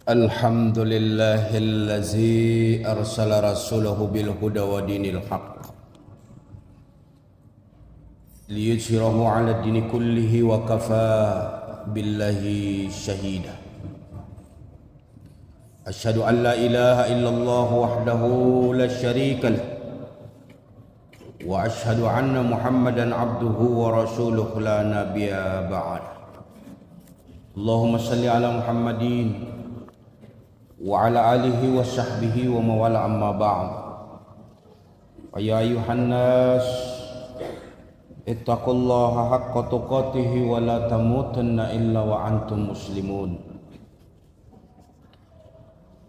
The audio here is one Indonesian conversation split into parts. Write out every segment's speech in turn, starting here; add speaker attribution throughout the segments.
Speaker 1: Alhamdulillahillazi arsala rasulahu bil huda wa dinil haqq liyuzhirahu ala dini kullihi wa kafa billahi syahida. Asyhadu an la ilaha illallah wahdahu la syarika lah wa asyhadu anna Muhammadan abduhu wa rasuluhu la nabiyya ba'd. Allahumma salli ala Muhammadin wa ala alihi wa sahbihi wa mawala amma ba'd. Ya ayuhan nas ittaqullaha haqqa tuqatih wa la tamutunna illa wa antum muslimun.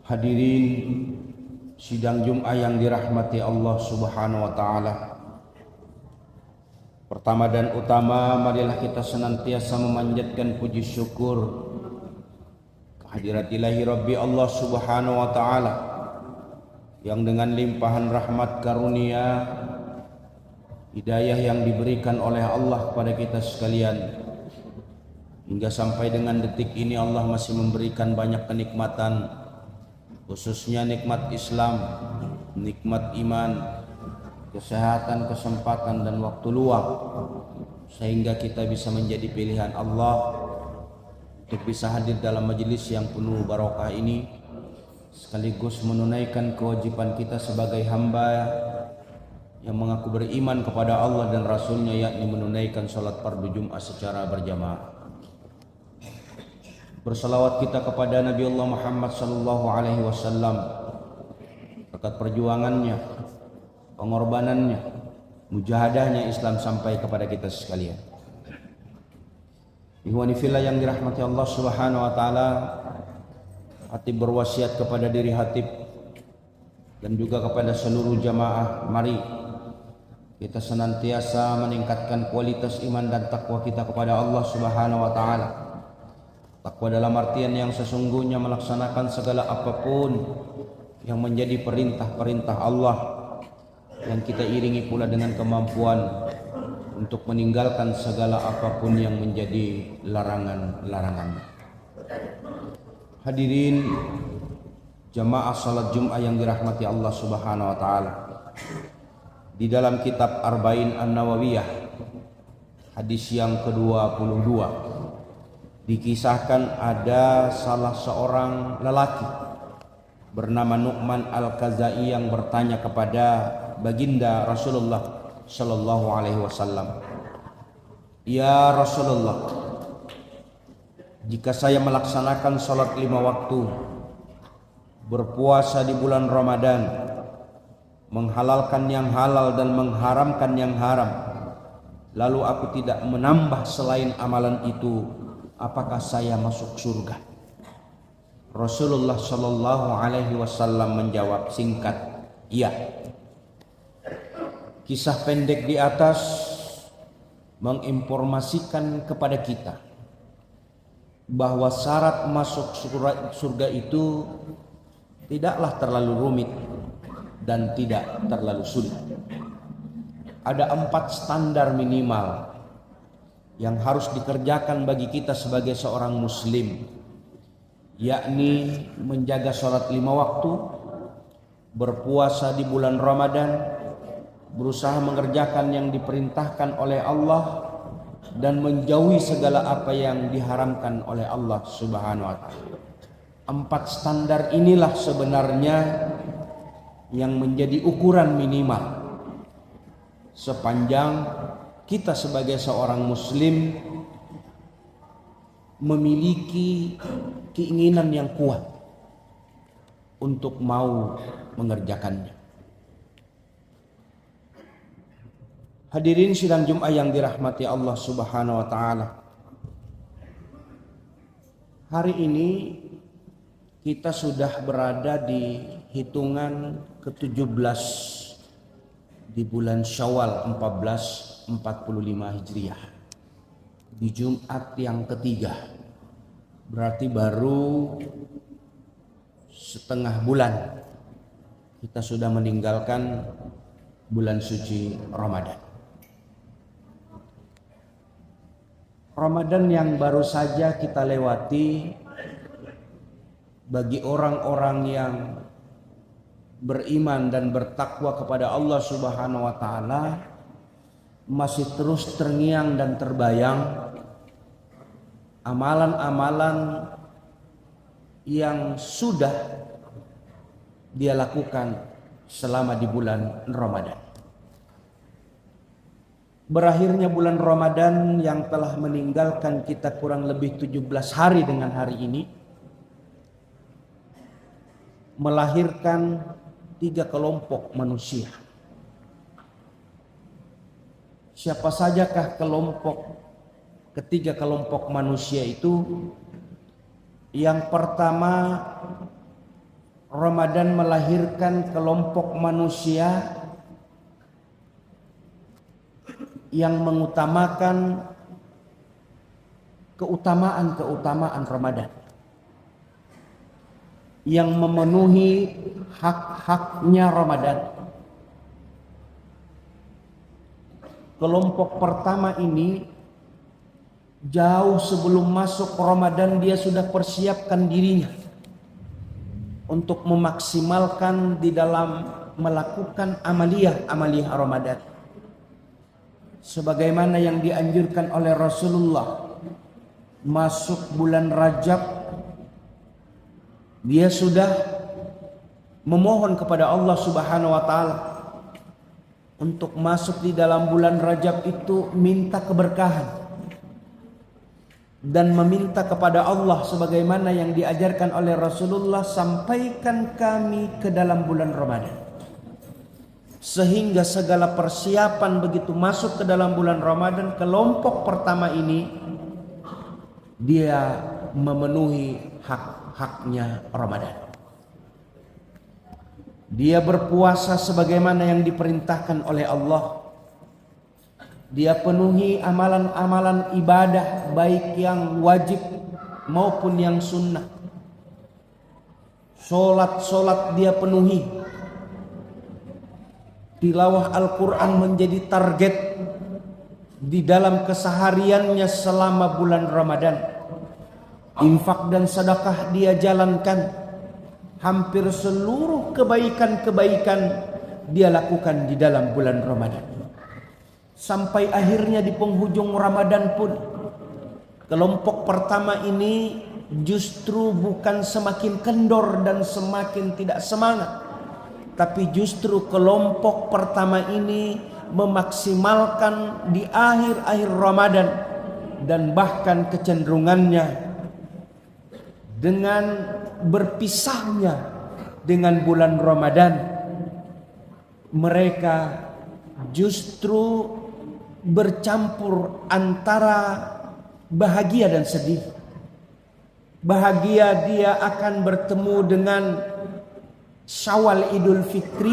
Speaker 1: Hadirin sidang Jumat yang dirahmati Allah Subhanahu wa taala. Pertama dan utama, marilah kita senantiasa memanjatkan puji syukur kehadirat ilahi Rabbi Allah Subhanahu wa taala yang dengan limpahan rahmat karunia hidayah yang diberikan oleh Allah kepada kita sekalian, hingga sampai dengan detik ini Allah masih memberikan banyak kenikmatan, khususnya nikmat Islam, nikmat iman, kesehatan, kesempatan dan waktu luang, sehingga kita bisa menjadi pilihan Allah untuk bisa hadir dalam majelis yang penuh barokah ini, sekaligus menunaikan kewajiban kita sebagai hamba yang mengaku beriman kepada Allah dan Rasulnya, yakni menunaikan salat fardu Jumat secara berjamaah. Bersalawat kita kepada Nabi Allah Muhammad sallallahu alaihi wasallam berkat perjuangannya, pengorbanannya, mujahadahnya Islam sampai kepada kita sekalian. Ikhwani fillah yang dirahmati Allah Subhanahu wa taala, Hatib berwasiat kepada diri Hatib dan juga kepada seluruh jamaah, mari kita senantiasa meningkatkan kualitas iman dan takwa kita kepada Allah Subhanahu wa taala. Takwa dalam artian yang sesungguhnya melaksanakan segala apapun yang menjadi perintah-perintah Allah, yang kita iringi pula dengan kemampuan untuk meninggalkan segala apapun yang menjadi larangan-larangan. Hadirin jamaah salat Jumat yang dirahmati Allah Subhanahu wa taala. Di dalam kitab Arba'in An-Nawawiyah, hadis yang ke-22, dikisahkan ada salah seorang lelaki bernama Nu'man Al-Khazai yang bertanya kepada baginda Rasulullah sallallahu alaihi wasallam, "Ya Rasulullah, jika saya melaksanakan salat 5 waktu, berpuasa di bulan Ramadan, menghalalkan yang halal dan mengharamkan yang haram, lalu aku tidak menambah selain amalan itu, apakah saya masuk surga?" Rasulullah sallallahu alaihi wasallam menjawab singkat, "Iya." Kisah pendek di atas menginformasikan kepada kita bahwa syarat masuk surga itu tidaklah terlalu rumit dan tidak terlalu sulit. Ada 4 standar minimal yang harus dikerjakan bagi kita sebagai seorang muslim, yakni menjaga sholat 5 waktu, berpuasa di bulan Ramadan, berusaha mengerjakan yang diperintahkan oleh Allah, dan menjauhi segala apa yang diharamkan oleh Allah Subhanahu wa taala. 4 standar inilah sebenarnya yang menjadi ukuran minimal sepanjang kita sebagai seorang muslim memiliki keinginan yang kuat untuk mau mengerjakannya. Hadirin sidang Jumat yang dirahmati Allah Subhanahu wa taala. Hari ini kita sudah berada di hitungan ke-17 di bulan Syawal 1445 Hijriah. Di Jumat yang ketiga. Berarti baru setengah bulan kita sudah meninggalkan bulan suci Ramadan. Ramadan yang baru saja kita lewati bagi orang-orang yang beriman dan bertakwa kepada Allah Subhanahu wa taala masih terus terngiang dan terbayang amalan-amalan yang sudah dia lakukan selama di bulan Ramadan. Berakhirnya bulan Ramadan yang telah meninggalkan kita kurang lebih 17 hari dengan hari ini melahirkan 3 kelompok manusia. Siapa sajakah ketiga kelompok manusia itu? Yang pertama, Ramadan melahirkan kelompok manusia yang mengutamakan keutamaan Ramadan, yang memenuhi hak-haknya Ramadan. Kelompok pertama ini jauh sebelum masuk Ramadan dia sudah persiapkan dirinya untuk memaksimalkan di dalam melakukan amaliyah Ramadan, sebagaimana yang dianjurkan oleh Rasulullah. Masuk bulan Rajab dia sudah memohon kepada Allah Subhanahu wa taala untuk masuk di dalam bulan Rajab itu minta keberkahan dan meminta kepada Allah sebagaimana yang diajarkan oleh Rasulullah, sampaikan kami ke dalam bulan Ramadan. Sehingga segala persiapan begitu masuk ke dalam bulan Ramadan, kelompok pertama ini dia memenuhi hak-haknya Ramadan. Dia berpuasa sebagaimana yang diperintahkan oleh Allah. Dia penuhi amalan-amalan ibadah baik yang wajib maupun yang sunnah. Solat dia penuhi. Tilawah Al-Quran menjadi target di dalam kesehariannya selama bulan Ramadan. Infak dan sedekah dia jalankan. Hampir seluruh kebaikan-kebaikan dia lakukan di dalam bulan Ramadan. Sampai akhirnya di penghujung Ramadan pun kelompok pertama ini justru bukan semakin kendor dan semakin tidak semangat, tapi justru kelompok pertama ini memaksimalkan di akhir-akhir Ramadan, dan bahkan kecenderungannya dengan berpisahnya dengan bulan Ramadan, mereka justru bercampur antara bahagia dan sedih. Bahagia dia akan bertemu dengan Syawal Idul Fitri,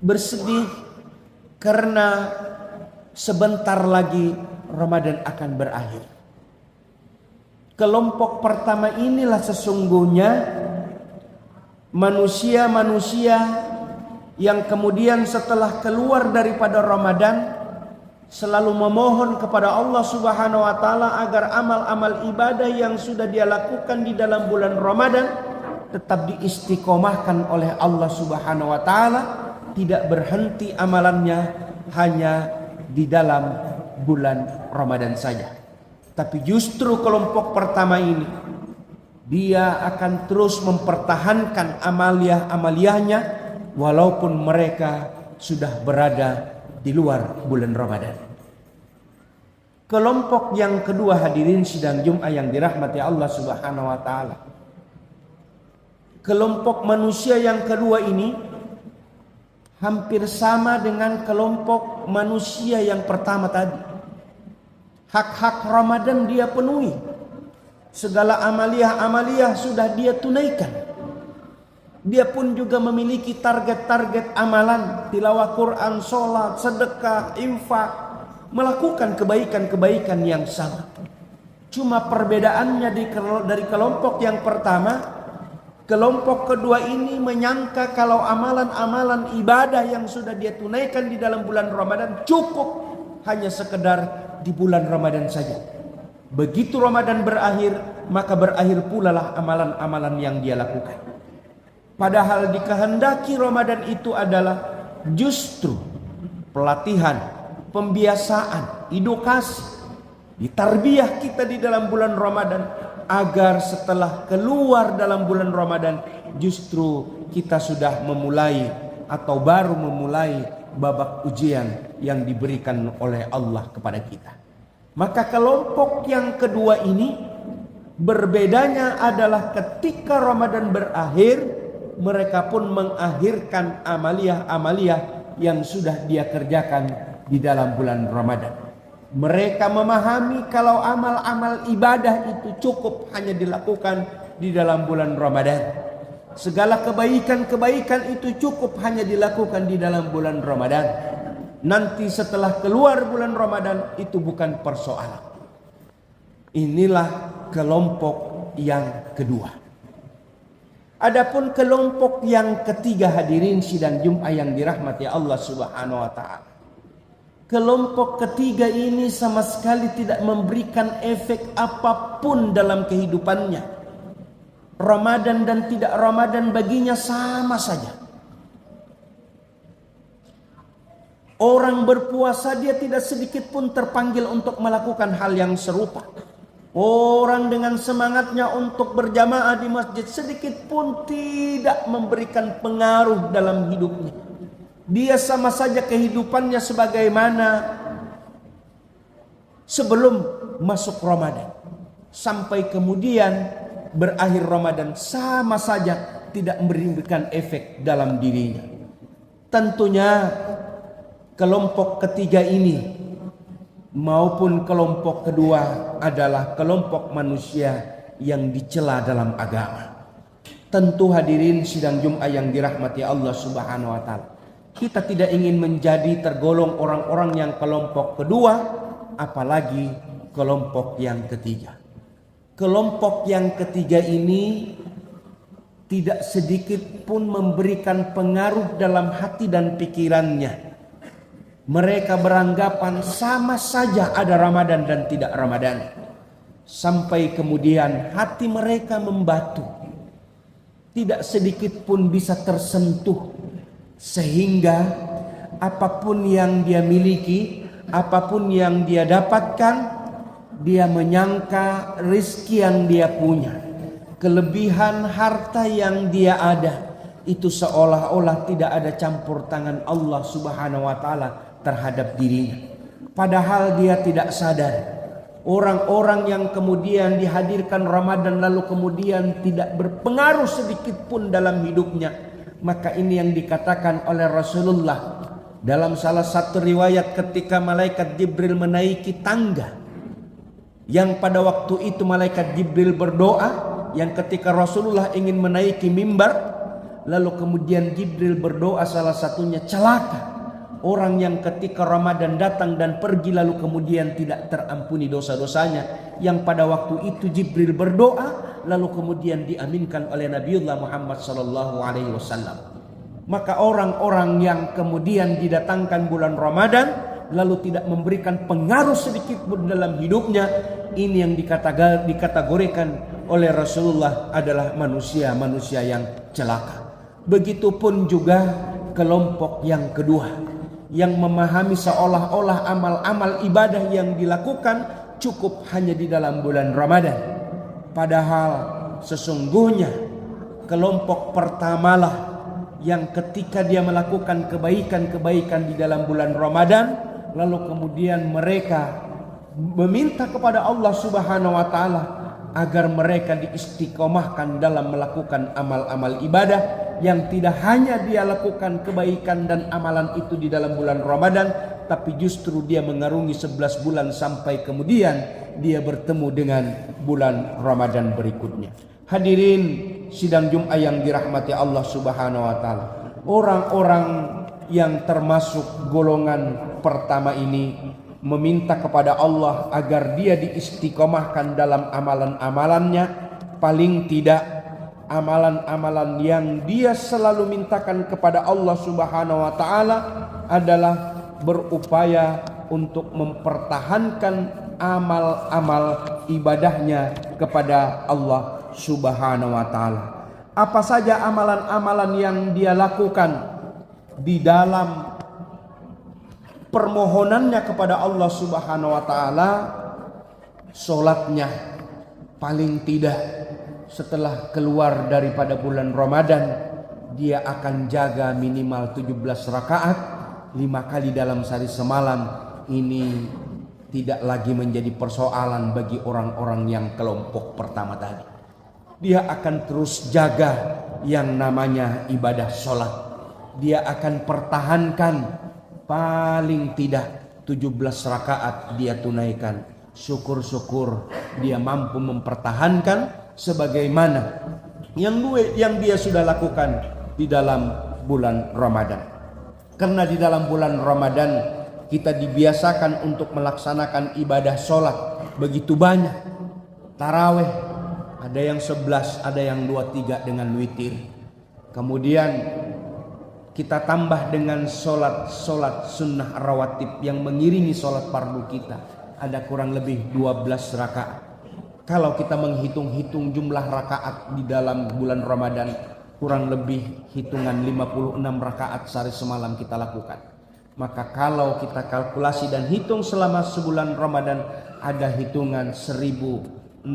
Speaker 1: bersedih karena sebentar lagi Ramadan akan berakhir. Kelompok pertama inilah sesungguhnya manusia-manusia yang kemudian setelah keluar daripada Ramadan selalu memohon kepada Allah Subhanahu wa taala agar amal-amal ibadah yang sudah dia lakukan di dalam bulan Ramadan tetap diistiqomahkan oleh Allah Subhanahu wa taala, tidak berhenti amalannya hanya di dalam bulan Ramadan saja. Tapi justru kelompok pertama ini dia akan terus mempertahankan amaliyah-amaliyahnya walaupun mereka sudah berada di luar bulan Ramadan. Kelompok yang kedua, hadirin sidang Jumat yang dirahmati Allah Subhanahu wa taala. Kelompok manusia yang kedua ini hampir sama dengan kelompok manusia yang pertama tadi. Hak-hak Ramadan dia penuhi. Segala amaliyah-amaliyah sudah dia tunaikan. Dia pun juga memiliki target-target amalan, tilawah Quran, sholat, sedekah, infak, melakukan kebaikan-kebaikan yang sama. Cuma perbedaannya dari kelompok yang pertama, kelompok kedua ini menyangka kalau amalan-amalan ibadah yang sudah dia tunaikan di dalam bulan Ramadan cukup hanya sekedar di bulan Ramadan saja. Begitu Ramadan berakhir, maka berakhir pula lah amalan-amalan yang dia lakukan. Padahal dikehendaki Ramadan itu adalah justru pelatihan, pembiasaan, edukasi, ditarbiyah kita di dalam bulan Ramadan agar setelah keluar dalam bulan Ramadan justru kita sudah memulai atau baru memulai babak ujian yang diberikan oleh Allah kepada kita. Maka kelompok yang kedua ini berbedanya adalah ketika Ramadan berakhir, mereka pun mengakhirkan amaliyah-amaliyah yang sudah dia kerjakan di dalam bulan Ramadan. Mereka memahami kalau amal-amal ibadah itu cukup hanya dilakukan di dalam bulan Ramadan. Segala kebaikan-kebaikan itu cukup hanya dilakukan di dalam bulan Ramadan. Nanti setelah keluar bulan Ramadan itu bukan persoalan. Inilah kelompok yang kedua. Adapun kelompok yang ketiga, hadirin sidang Jumat yang dirahmati Allah Subhanahu wa taala. Kelompok ketiga ini sama sekali tidak memberikan efek apapun dalam kehidupannya. Ramadan dan tidak Ramadan baginya sama saja. Orang berpuasa dia tidak sedikit pun terpanggil untuk melakukan hal yang serupa. Orang dengan semangatnya untuk berjamaah di masjid sedikit pun tidak memberikan pengaruh dalam hidupnya. Dia sama saja kehidupannya sebagaimana sebelum masuk Ramadan. Sampai kemudian berakhir Ramadan sama saja tidak memberikan efek dalam dirinya. Tentunya kelompok ketiga ini maupun kelompok kedua adalah kelompok manusia yang dicela dalam agama. Tentu hadirin sidang Jumat yang dirahmati Allah Subhanahu wa taala, kita tidak ingin menjadi tergolong orang-orang yang kelompok kedua, apalagi kelompok yang ketiga. Kelompok yang ketiga ini tidak sedikit pun memberikan pengaruh dalam hati dan pikirannya. Mereka beranggapan sama saja ada Ramadan dan tidak Ramadan. Sampai kemudian hati mereka membatu. Tidak sedikit pun bisa tersentuh. Sehingga apapun yang dia miliki, apapun yang dia dapatkan, dia menyangka rezeki yang dia punya, kelebihan harta yang dia ada, itu seolah-olah tidak ada campur tangan Allah Subhanahu wa taala terhadap dirinya. Padahal dia tidak sadar. Orang-orang yang kemudian dihadirkan Ramadan lalu kemudian tidak berpengaruh sedikit pun dalam hidupnya, maka ini yang dikatakan oleh Rasulullah dalam salah satu riwayat ketika malaikat Jibril menaiki tangga, yang pada waktu itu malaikat Jibril berdoa, yang ketika Rasulullah ingin menaiki mimbar, lalu kemudian Jibril berdoa, salah satunya celaka orang yang ketika Ramadan datang dan pergi lalu kemudian tidak terampuni dosa-dosanya, yang pada waktu itu Jibril berdoa lalu kemudian diaminkan oleh Nabiullah Muhammad sallallahu alaihi wasallam. Maka orang-orang yang kemudian didatangkan bulan Ramadan lalu tidak memberikan pengaruh sedikit pun dalam hidupnya, ini yang dikategorikan oleh Rasulullah adalah manusia-manusia yang celaka. Begitupun juga kelompok yang kedua, yang memahami seolah-olah amal-amal ibadah yang dilakukan cukup hanya di dalam bulan Ramadan. Padahal sesungguhnya kelompok pertamalah yang ketika dia melakukan kebaikan-kebaikan di dalam bulan Ramadan, lalu kemudian mereka meminta kepada Allah Subhanahu wa taala agar mereka diistiqomahkan dalam melakukan amal-amal ibadah, yang tidak hanya dia lakukan kebaikan dan amalan itu di dalam bulan Ramadan, tapi justru dia mengarungi 11 bulan sampai kemudian dia bertemu dengan bulan Ramadan berikutnya. Hadirin sidang Jumat yang dirahmati Allah Subhanahu wa taala, orang-orang yang termasuk golongan pertama ini meminta kepada Allah agar dia diistiqomahkan dalam amalan-amalannya. Paling tidak amalan-amalan yang dia selalu mintakan kepada Allah Subhanahu wa taala adalah berupaya untuk mempertahankan amal-amal ibadahnya kepada Allah Subhanahu wa taala. Apa saja amalan-amalan yang dia lakukan di dalam permohonannya kepada Allah Subhanahu wa taala? Salatnya paling tidak setelah keluar daripada bulan Ramadan dia akan jaga minimal 17 rakaat 5 kali dalam sehari semalam. Ini tidak lagi menjadi persoalan bagi orang-orang yang kelompok pertama tadi. Dia akan terus jaga yang namanya ibadah sholat. Dia akan pertahankan paling tidak 17 rakaat dia tunaikan. Syukur-syukur dia mampu mempertahankan sebagaimana yang dia sudah lakukan di dalam bulan Ramadan. Karena di dalam bulan Ramadan kita dibiasakan untuk melaksanakan ibadah sholat begitu banyak. Taraweh ada yang 11, ada yang 23 dengan witir. Kemudian kita tambah dengan sholat sunnah rawatib yang mengiringi sholat fardu kita. Ada kurang lebih 12 rakaat. Kalau kita menghitung-hitung jumlah rakaat di dalam bulan Ramadan, kurang lebih hitungan 56 rakaat sehari semalam kita lakukan. Maka kalau kita kalkulasi dan hitung selama sebulan Ramadan, ada hitungan 1680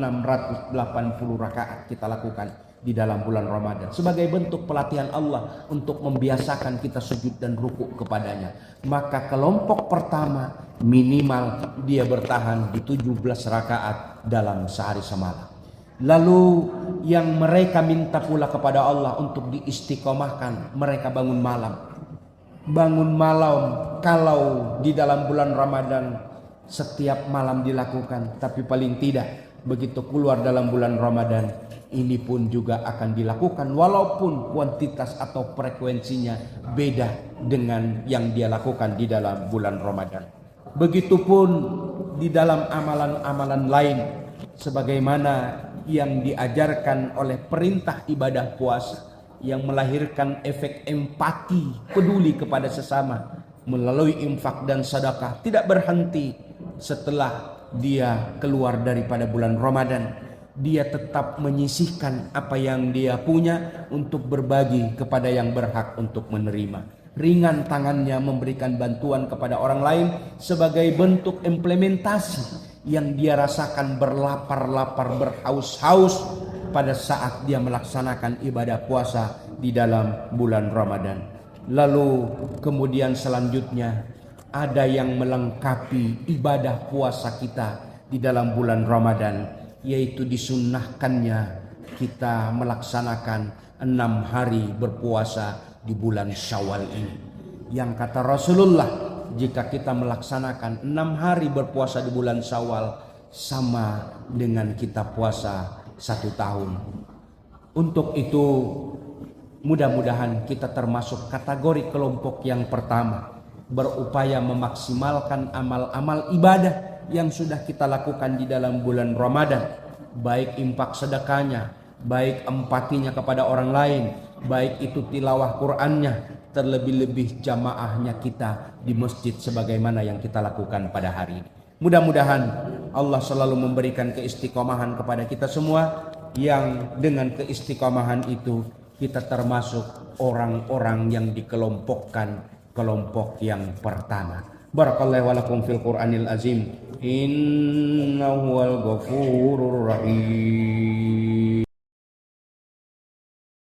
Speaker 1: rakaat kita lakukan di dalam bulan Ramadan. Sebagai bentuk pelatihan Allah untuk membiasakan kita sujud dan ruku kepadanya. Maka kelompok pertama minimal dia bertahan di 17 rakaat dalam sehari semalam. Lalu yang mereka minta pula kepada Allah untuk diistiqomahkan, mereka bangun malam. Bangun malam kalau di dalam bulan Ramadan setiap malam dilakukan, tapi paling tidak begitu keluar dalam bulan Ramadan ini pun juga akan dilakukan walaupun kuantitas atau frekuensinya beda dengan yang dia lakukan di dalam bulan Ramadan. Begitupun di dalam amalan-amalan lain sebagaimana yang diajarkan oleh perintah ibadah puasa yang melahirkan efek empati, peduli kepada sesama melalui infak dan sedekah, tidak berhenti setelah dia keluar daripada bulan Ramadan. Dia tetap menyisihkan apa yang dia punya untuk berbagi kepada yang berhak untuk menerima. Ringan tangannya memberikan bantuan kepada orang lain sebagai bentuk implementasi yang dia rasakan berlapar-lapar, berhaus-haus pada saat dia melaksanakan ibadah puasa di dalam bulan Ramadan. Lalu kemudian selanjutnya ada yang melengkapi ibadah puasa kita di dalam bulan Ramadan, yaitu disunnahkannya kita melaksanakan 6 hari berpuasa di bulan Syawal ini. Yang kata Rasulullah, jika kita melaksanakan 6 hari berpuasa di bulan Syawal sama dengan kita puasa 1 tahun. Untuk itu mudah-mudahan kita termasuk kategori kelompok yang pertama, berupaya memaksimalkan amal-amal ibadah yang sudah kita lakukan di dalam bulan Ramadan, baik infak sedekahnya, baik empatinya kepada orang lain, baik itu tilawah Qur'annya, terlebih-lebih jamaahnya kita di masjid sebagaimana yang kita lakukan pada hari ini. Mudah-mudahan Allah selalu memberikan keistiqomahan kepada kita semua, yang dengan keistiqomahan itu kita termasuk orang-orang yang dikelompokkan kelompok yang pertama. Barakallahu walakum fil Qur'anil azim. Innahu wal ghafurur rahim.